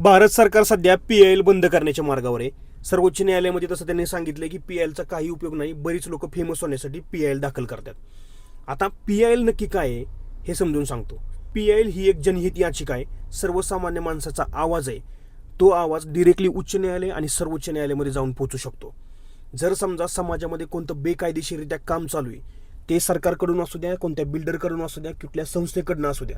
भारत सरकार सध्या PIL बंद करण्याच्या मार्गावर आहे. सर्वोच्च न्यायालयामध्ये तसं त्यांनी सांगितलं की PILचा काही उपयोग नाही. बरीच लोक फेमस होण्यासाठी PIL दाखल करतात. आता PIL नक्की काय आहे हे समजून सांगतो. PIL ही एक जनहित याचिका आहे. सर्वसामान्य माणसाचा आवाज आहे. तो आवाज डिरेक्टली उच्च न्यायालय आणि सर्वोच्च न्यायालयामध्ये जाऊन पोहोचू शकतो. जर समजा समाजामध्ये कोणतं बेकायदेशीररित्या काम चालू आहे, ते सरकारकडून असू द्या, कोणत्या बिल्डरकडून असू द्या, कुठल्या संस्थेकडून असू द्या,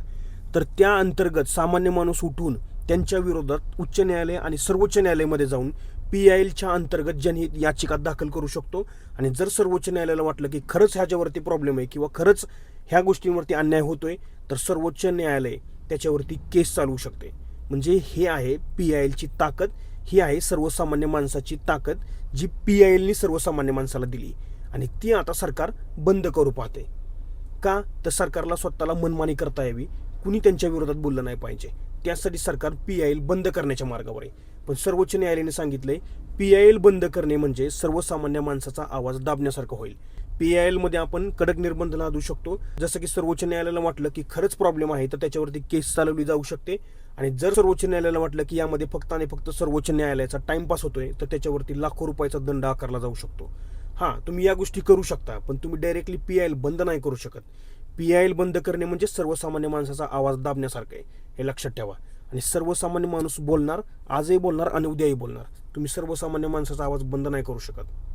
तर त्या अंतर्गत सामान्य माणूस उठून त्यांच्या विरोधात उच्च न्यायालय आणि सर्वोच्च न्यायालयामध्ये जाऊन PILच्या अंतर्गत जनहित याचिका दाखल करू शकतो. आणि जर सर्वोच्च न्यायालयाला वाटलं की खरंच ह्याच्यावरती प्रॉब्लेम आहे किंवा खरंच ह्या गोष्टींवरती अन्याय होतोय, तर सर्वोच्च न्यायालय त्याच्यावरती केस चालवू शकते. म्हणजे हे आहे PILची ताकद. ही आहे सर्वसामान्य माणसाची ताकद, जी PILनी सर्वसामान्य माणसाला दिली आणि ती आता सरकार बंद करू पाहते. का? तर सरकारला स्वतःला मनमानी करता यावी, कुणी त्यांच्या विरोधात बोललं नाही पाहिजे. त्यासाठी सरकार PIL बंद करण्याच्या मार्गावर आहे. पण सर्वोच्च न्यायालयाने सांगितलंय PIL बंद करणे म्हणजे सर्वसामान्य माणसाचा आवाज दाबण्यासारखं होईल. PIL मध्ये आपण कडक निर्बंध लादू शकतो. जसं की सर्वोच्च न्यायालयाला वाटलं की खरंच प्रॉब्लेम आहे तर त्याच्यावरती केस चालवली जाऊ शकते. आणि जर सर्वोच्च न्यायालयाला वाटलं की यामध्ये फक्त आणि फक्त सर्वोच्च न्यायालयाचा टाइमपास होतोय, तर त्याच्यावरती लाखो रुपयाचा दंड आकारला जाऊ शकतो. हां, तुम्ही या गोष्टी करू शकता, पण तुम्ही डायरेक्टली PIL बंद नाही करू शकत. PIL बंद करणे म्हणजे सर्वसामान्य माणसाचा आवाज दाबण्यासारखं आहे, हे लक्षात ठेवा. आणि सर्वसामान्य माणूस बोलणार, आजही बोलणार आणि उद्याही बोलणार. तुम्ही सर्वसामान्य माणसाचा आवाज बंद नाही करू शकत.